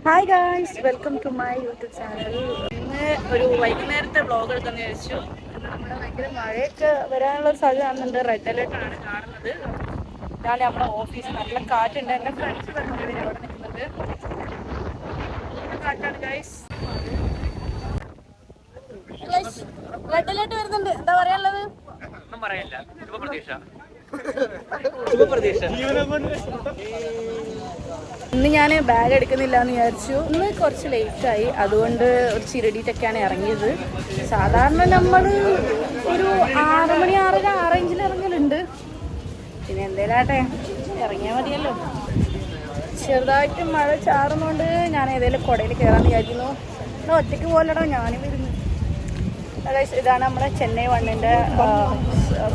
Hi guys, welcome to my YouTube channel. ഇന്ന് ഒരു വൈകുന്നേരത്തെ വ്ളോഗ് എടുക്കാന്ന് വിചാരിച്ചു. നമ്മുടെ ഭയങ്കര മഴയൊക്കെ വരാനുള്ള ഒരു സാധ്യത കാണുന്നുണ്ട്. റെഡ് അലേർട്ട് ആണ് കാണുന്നത്. ഇതാണ് നമ്മുടെ ഓഫീസ്. നല്ല കാറ്റുണ്ട്. എൻ്റെ ഫ്രണ്ട്സ് അവിടെ നിൽക്കുന്നുണ്ട്. കാറ്റാണ് ഗായ്സ്. റെഡ് അലേർട്ട് വരുന്നുണ്ട്. എന്താ പറയാനുള്ളത്? ഒന്നും പറയില്ല. ഇന്ന് ഞാൻ ബാഗ് എടുക്കുന്നില്ല എന്ന് വിചാരിച്ചു. ഇന്ന് കുറച്ച് ലേറ്റായി, അതുകൊണ്ട് ഒരു ചിരടിയിട്ടൊക്കെയാണ് ഇറങ്ങിയത്. സാധാരണ നമ്മൾ ഒരു 6 മണി 6:30 ആ റേഞ്ചിൽ ഇറങ്ങലുണ്ട്. പിന്നെ എന്തേലാട്ടെ ഇറങ്ങിയാൽ മതിയല്ലോ. ചെറുതായിട്ട് മഴ ചാറുന്നതുകൊണ്ട് ഞാൻ ഏതെങ്കിലും കുടയിൽ കയറാമെന്ന് വിചാരിക്കുന്നു. ഒറ്റയ്ക്ക് പോലടാ ഞാനും വരുന്നു. ഇതാണ് നമ്മുടെ ചെന്നൈ വണ്ണിൻ്റെ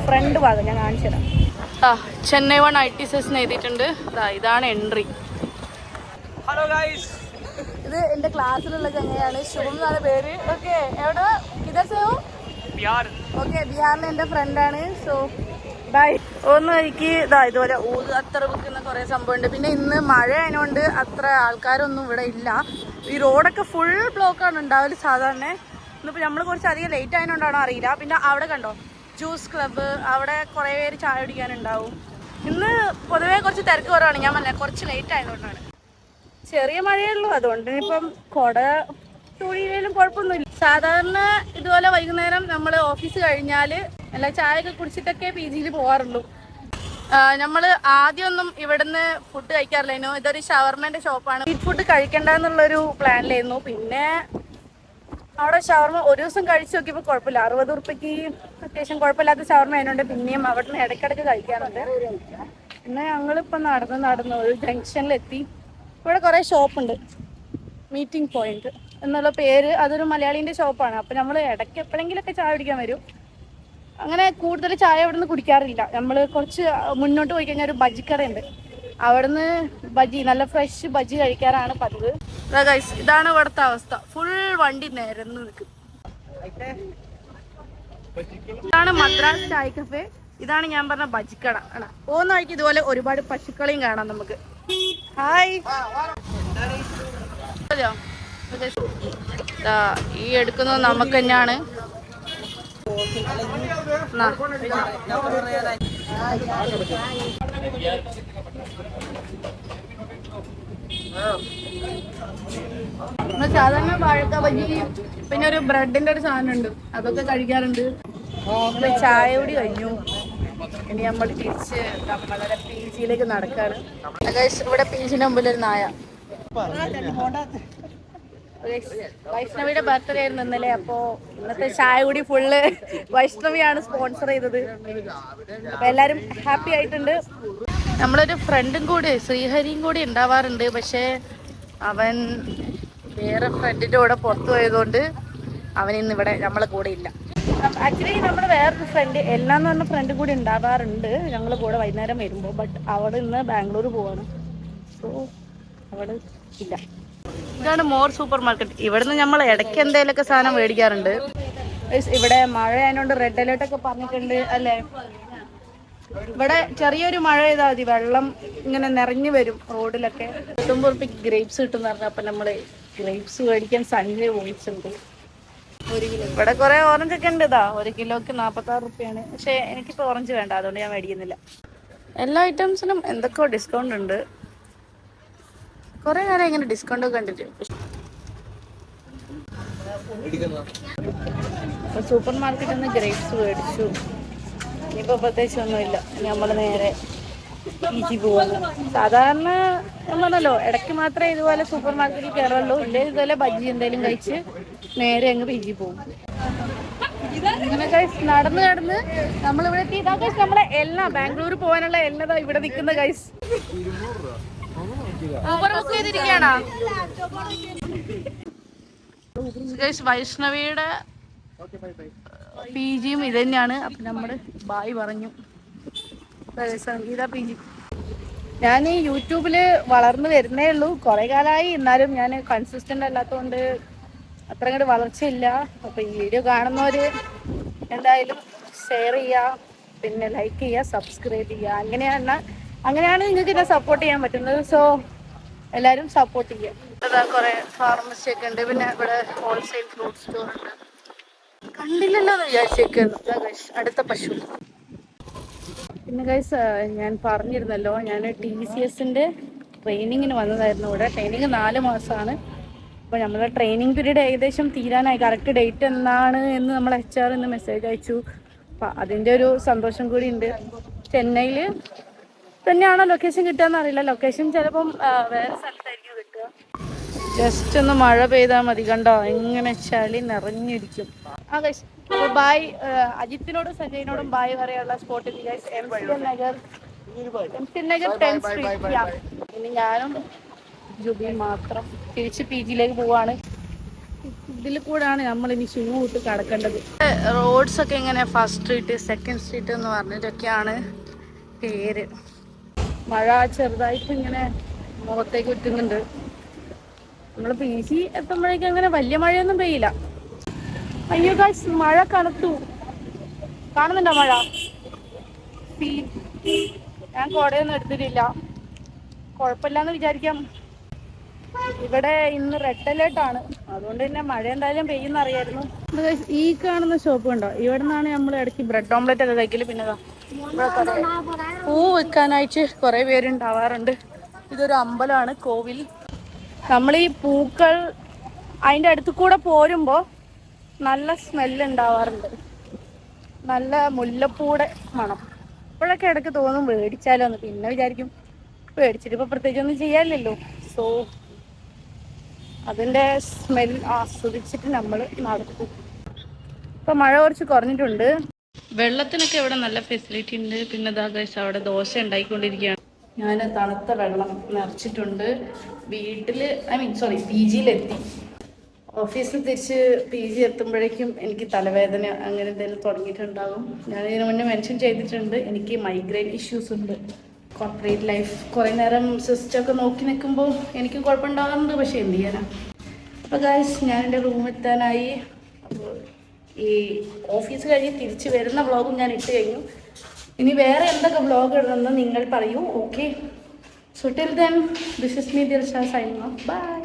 ഫ്രണ്ട് ഭാഗം. ഞാൻ കാണിച്ചു തരാം. ചെന്നൈ വൺ ITCS എഴുതിയിട്ടുണ്ട്. ഇതാണ് എൻട്രി. ഹലോ ഗൈസ്, ഇത് എൻ്റെ ക്ലാസ്സിലുള്ള ചങ്ങയാണ്. ശുഭം എന്നാണ് പേര്. ഓക്കെ, എവിടെ ഇതോ ബിഹാർ. ഓക്കെ, ബിഹാറിലെ എൻ്റെ ഫ്രണ്ടാണ്. So bye. ഒന്ന് വഴിക്ക് ഇതുപോലെ അത്ര വിൽക്കുന്ന കുറേ സംഭവമുണ്ട്. പിന്നെ ഇന്ന് മഴ ആയതുകൊണ്ട് അത്ര ആൾക്കാരൊന്നും ഇവിടെ ഇല്ല. ഈ റോഡൊക്കെ ഫുൾ ബ്ലോക്കാണ് ഉണ്ടാവല് സാധാരണ. ഇന്നിപ്പോൾ നമ്മൾ കുറച്ച് അധികം ലേറ്റ് ആയതുകൊണ്ടാണോ അറിയില്ല. പിന്നെ അവിടെ കണ്ടോ ജ്യൂസ് ക്ലബ്ബ്, അവിടെ കുറേ പേര് ചായ കുടിക്കാനുണ്ടാവും. ഇന്ന് പൊതുവേ കുറച്ച് തിരക്ക് കുറവാണ്. ഞാൻ പറഞ്ഞ കുറച്ച് ലേറ്റ് ആയതുകൊണ്ടാണ്. ചെറിയ മഴയുള്ളൂ, അതുകൊണ്ട് ഇപ്പം കുട തുണിയിലും കുഴപ്പമൊന്നുമില്ല. സാധാരണ ഇതുപോലെ വൈകുന്നേരം നമ്മൾ ഓഫീസ് കഴിഞ്ഞാൽ എല്ലാ ചായയൊക്കെ കുടിച്ചിട്ടൊക്കെ PGയിൽ പോകാറുള്ളൂ. നമ്മൾ ആദ്യമൊന്നും ഇവിടുന്ന് ഫുഡ് കഴിക്കാറില്ലായിരുന്നു. ഇതൊരു ഷവർമേൻ്റെ ഷോപ്പാണ്. സ്ട്രീറ്റ് ഫുഡ് കഴിക്കണ്ടെന്നുള്ളൊരു പ്ലാനിലായിരുന്നു. പിന്നെ അവിടെ ഷവർമ ഒരു ദിവസം കഴിച്ചു നോക്കിയപ്പോൾ കുഴപ്പമില്ല. 60 റുപ്യക്ക് അത്യാവശ്യം കുഴപ്പമില്ലാത്ത ഷവർമ അതിനുണ്ട്. പിന്നെയും അവിടെ നിന്ന് ഇടയ്ക്കിടയ്ക്ക് കഴിക്കാറുണ്ട്. പിന്നെ ഞങ്ങളിപ്പോൾ നടന്ന് ഒരു ജംഗ്ഷനിലെത്തി. ഇവിടെ കുറേ ഷോപ്പുണ്ട്. മീറ്റിംഗ് പോയിന്റ് എന്നുള്ള പേര്, അതൊരു മലയാളീൻ്റെ ഷോപ്പാണ്. അപ്പോൾ നമ്മൾ ഇടയ്ക്ക് എപ്പോഴെങ്കിലുമൊക്കെ ചായ കുടിക്കാൻ വരും. അങ്ങനെ കൂടുതൽ ചായ അവിടെ നിന്ന് കുടിക്കാറില്ല. നമ്മൾ കുറച്ച് മുന്നോട്ട് പോയി കഴിഞ്ഞാൽ ഒരു ബജിക്കടയുണ്ട്. അവിടുന്ന് ബജി, നല്ല ഫ്രഷ് ബജി കഴിക്കാറാണ് പതിവ്. ഇതാണ് ഇവിടുത്തെ അവസ്ഥ. ഫുൾ വണ്ടി നിരന്ന് നിൽക്കും. ഇതാണ് മദ്രാസ് ചായ് കഫേ. ഇതാണ് ഞാൻ പറഞ്ഞ ബജിക്കട. പോകുന്ന വഴിക്ക് ഇതുപോലെ ഒരുപാട് പശുക്കളെയും കാണാം നമുക്ക്. ഹായ്. ഈ എടുക്കുന്നത് നമുക്ക് തന്നെയാണ്. സാധാരണ വാഴക്ക ബജി, പിന്നെ ഒരു ബ്രെഡിന്റെ ഒരു സാധനം ഉണ്ട്, അതൊക്കെ കഴിക്കാറുണ്ട്. ചായ കൂടി കഴിഞ്ഞു. ഇനി നമ്മൾ തിരിച്ച് നമ്മളുടെ PGയിലേക്ക് നടക്കാണ്. ഇവിടെ PGന്റെ മുമ്പിൽ ഒരു നായ. വൈഷ്ണവിയുടെ ബർത്ത്ഡേ ആയിരുന്നു ഇന്നലെ. അപ്പോൾ ഇന്നത്തെ ചായ കൂടി ഫുള്ള് വൈഷ്ണവിയാണ് സ്പോൺസർ ചെയ്തത്. അപ്പോൾ എല്ലാവരും ഹാപ്പി ആയിട്ടുണ്ട്. നമ്മളൊരു ഫ്രണ്ടും കൂടി, ശ്രീഹരിയും കൂടി ഉണ്ടാവാറുണ്ട്. പക്ഷേ അവൻ വേറെ ഫ്രണ്ടിൻ്റെ കൂടെ പുറത്തു പോയതുകൊണ്ട് അവൻ ഇന്ന് ഇവിടെ നമ്മളെ കൂടെ ഇല്ല. ആക്ച്വലി നമ്മുടെ വേറൊരു ഫ്രണ്ട് എല്ലാം എന്ന് പറഞ്ഞ ഫ്രണ്ട് കൂടി ഉണ്ടാവാറുണ്ട് ഞങ്ങൾ കൂടെ വൈകുന്നേരം വരുമ്പോൾ. ബട്ട് അവിടെ ഇന്ന് ബാംഗ്ലൂർ പോവാണ്. സോ അവിടെ ഇല്ല. ഇതാണ് മോർ സൂപ്പർ മാർക്കറ്റ്. ഇവിടുന്ന് നമ്മൾ ഇടയ്ക്ക് എന്തെങ്കിലുമൊക്കെ സാധനം മേടിക്കാറുണ്ട്. ഇവിടെ മഴ ആയതുകൊണ്ട് റെഡ് അലേർട്ടൊക്കെ പറഞ്ഞിട്ടുണ്ട് അല്ലേ. ഇവിടെ ചെറിയൊരു മഴ ചെയ്താൽ മതി, വെള്ളം ഇങ്ങനെ നിറഞ്ഞു വരും റോഡിലൊക്കെ. 80 റുപ്യക്ക് ഗ്രേപ്സ് കിട്ടുമെന്ന് പറഞ്ഞാൽ അപ്പം നമ്മൾ ഗ്രേപ്സ് മേടിക്കാൻ സഞ്ജയ് പോയിട്ടുണ്ട്. 1 കിലോ. ഇവിടെ കുറേ ഓറഞ്ചൊക്കെ ഉണ്ട്. 1 കിലോക്ക് 46 റുപ്യാണ്. പക്ഷേ എനിക്കിപ്പോൾ ഓറഞ്ച് വേണ്ട, അതുകൊണ്ട് ഞാൻ മേടിക്കുന്നില്ല. എല്ലാ ഐറ്റംസിനും എന്തൊക്കെയോ ഡിസ്കൗണ്ട് ഉണ്ട്. കുറേ നേരം ഇങ്ങനെ ഡിസ്കൗണ്ട് ഒക്കെ കണ്ടിട്ട്. സൂപ്പർ മാർക്കറ്റിൽ നിന്ന് ഗ്രേപ്സ് മേടിച്ചു. ഇനിയിപ്പോൾ പ്രത്യേകിച്ച് ഒന്നുമില്ല. നമ്മൾ നേരെ PG പോകുന്നു. സാധാരണ നമ്മളല്ലോ ഇടയ്ക്ക് മാത്രമേ ഇതുപോലെ സൂപ്പർ മാർക്കറ്റിൽ കയറുള്ളൂ. ഇല്ലെങ്കിൽ ഇതുപോലെ ബജ്ജി എന്തെങ്കിലും കഴിച്ച് നേരെ അങ്ങ് PG പോകും. അങ്ങനെ നടന്ന് നമ്മളിവിടെ എത്തി. ഇതാ ഗൈസ് നമ്മളെ എല്ലാം ബാംഗ്ലൂർ പോകാനുള്ള എല്ലാം ഇവിടെ നിൽക്കുന്ന ഗൈസ്. വൈഷ്ണവിയുടെ PGയും ഇത് തന്നെയാണ്. അപ്പൊ നമ്മള് ബായ് പറഞ്ഞു. സംഗീത PG. ഞാൻ യൂട്യൂബില് വളർന്നു വരുന്നേ ഉള്ളൂ, കുറെ കാലമായി. എന്നാലും ഞാൻ കൺസിസ്റ്റന്റ് അല്ലാത്തതുകൊണ്ട് അത്ര അങ്ങോട്ട് വളർച്ചയില്ല. അപ്പൊ ഈ വീഡിയോ കാണുന്നവര് എന്തായാലും ഷെയർ ചെയ്യുക, പിന്നെ ലൈക്ക് ചെയ്യുക, സബ്സ്ക്രൈബ് ചെയ്യുക. അങ്ങനെയാണ് അങ്ങനെയാണ് നിങ്ങൾക്ക് എന്നെ സപ്പോർട്ട് ചെയ്യാൻ പറ്റുന്നത്. സോ എല്ലാവരും സപ്പോർട്ട് ചെയ്യാം. അതാ കുറേ ഫാർമസി ഒക്കെ ഉണ്ട്. പിന്നെ ഇവിടെ ഹോൾസെയിൽ ഫ്രൂട്ട് സ്റ്റോർ ഉണ്ട്. കണ്ടില്ലല്ലോ എന്ന് വിചാരിച്ചേക്കുന്നു. അടുത്ത പശു. പിന്നെ ഗൈസ് ഞാൻ പറഞ്ഞിരുന്നല്ലോ, ഞാൻ TCSന്റെ ട്രെയിനിങ്ങിന് വന്നതായിരുന്നു. ഇവിടെ ട്രെയിനിങ് 4 മാസമാണ്. അപ്പോൾ നമ്മുടെ ട്രെയിനിങ് പീരീഡ് ഏകദേശം തീരാനായി. കറക്റ്റ് ഡേറ്റ് എന്നാണ് എന്ന് നമ്മൾ HR ഇന്ന് മെസ്സേജ് അയച്ചു. അപ്പം അതിൻ്റെ ഒരു സന്തോഷം കൂടി ഉണ്ട്. ചെന്നൈയിൽ തന്നെയാണോ ലൊക്കേഷൻ കിട്ടുകയെന്ന് അറിയില്ല. ലൊക്കേഷൻ ചിലപ്പം വേറെ സ്ഥലത്തായിരിക്കും കിട്ടുക. ജസ്റ്റ് ഒന്ന് മഴ പെയ്താൽ മതി. കണ്ടോ എങ്ങനെ ചളി നിറഞ്ഞിരിക്കും. ആ ഗൈസ് അപ്പോൾ ബായ്. അജിത്തിനോടും സഞ്ജയിനോടും ബായ് പറയാനുള്ള spot guys MC Nagar 10th street. ഇനി ഞാനും ജുബിയും മാത്രം തിരിച്ച് PGയിലേക്ക് പോവാണ്. ഇതിൽ കൂടെയാണ് നമ്മൾ ഇനി ഷൂ ഇട്ട് കടക്കേണ്ടത്. റോഡ്സ് ഒക്കെ ഇങ്ങനെ ഫസ്റ്റ് സ്ട്രീറ്റ്, സെക്കൻഡ് സ്ട്രീറ്റ് എന്ന് പറഞ്ഞിട്ടൊക്കെയാണ് പേര്. മഴ ചെറുതായിട്ട് ഇങ്ങനെ മുഖത്തേക്ക് ഉറ്റുന്നുണ്ട്. നമ്മൾ PG എത്തുമ്പോഴേക്കും അങ്ങനെ വലിയ മഴയൊന്നും പെയ്യില്ല. അയ്യോ ഗൈസ് മഴ കനത്തു. കാണുന്നുണ്ടോ മഴ? ഞാൻ കുടയൊന്നും എടുത്തിട്ടില്ല. കുഴപ്പമില്ലാന്ന് വിചാരിക്കാം. ഇവിടെ ഇന്ന് റെഡ് അലേർട്ടാണ്. അതുകൊണ്ട് തന്നെ മഴ എന്തായാലും പെയ്യുന്ന അറിയായിരുന്നു. ഈ കാണുന്ന ഷോപ്പ് ഉണ്ടോ? ഇവിടെ നിന്നാണ് നമ്മൾ ഇടയ്ക്ക് ബ്രെഡ് ഓംലെറ്റ് ഒക്കെ കഴിക്കല്. പിന്നെ പൂ വെക്കാനായിട്ട് കുറേ പേരുണ്ടാവാറുണ്ട്. ഇതൊരു അമ്പലമാണ്, കോവിൽ. നമ്മൾ ഈ പൂക്കൾ അതിൻ്റെ അടുത്ത് കൂടെ പോരുമ്പോൾ നല്ല സ്മെല്ല് ഉണ്ടാവാറുണ്ട്. നല്ല മുല്ലപ്പൂടെ മണം. അപ്പോഴൊക്കെ ഇടയ്ക്ക് തോന്നും മേടിച്ചാലോ എന്ന്. പിന്നെ വിചാരിക്കും മേടിച്ചിട്ട് ഇപ്പോൾ പ്രത്യേകിച്ചൊന്നും ചെയ്യാനില്ലല്ലോ. സോ അതിൻ്റെ സ്മെൽ ആസ്വദിച്ചിട്ട് നമ്മൾ നടക്കും. ഇപ്പം മഴ കുറച്ച് കുറഞ്ഞിട്ടുണ്ട്. വെള്ളത്തിനൊക്കെ ഇവിടെ നല്ല ഫെസിലിറ്റി ഉണ്ട്. പിന്നെ ഗൈസ് അവിടെ ദോശ ഉണ്ടായിക്കൊണ്ടിരിക്കുകയാണ്. ഞാൻ തണുത്ത വെള്ളം നിറച്ചിട്ടുണ്ട്. PGയിലെത്തി. ഓഫീസിൽ തിരിച്ച് PG എത്തുമ്പോഴേക്കും എനിക്ക് തലവേദന അങ്ങനെ എന്തെങ്കിലും തുടങ്ങിയിട്ടുണ്ടാകും. ഞാൻ ഇതിനു മുന്നേ മെൻഷൻ ചെയ്തിട്ടുണ്ട്, എനിക്ക് മൈഗ്രെയിൻ ഇഷ്യൂസ് ഉണ്ട്. കോർപ്പറേറ്റ് ലൈഫ് കുറേ നേരം സിസ്റ്റമൊക്കെ നോക്കി നിൽക്കുമ്പോൾ എനിക്ക് കുഴപ്പമുണ്ടാകാറുണ്ട്. പക്ഷേ എന്ത് ചെയ്യാനാണ്. അപ്പോൾ ഗൈസ് ഞാൻ എൻ്റെ റൂമെത്താനായി. അപ്പോൾ ഈ ഓഫീസ് കഴിഞ്ഞ് തിരിച്ച് വരുന്ന വ്ളോഗും ഞാൻ ഇട്ട് കഴിഞ്ഞു. ഇനി വേറെ എന്തൊക്കെ വ്ളോഗ് ഇടണമെന്ന് നിങ്ങൾ പറയൂ. Okay, so till then this is me Dilsha signing off. By.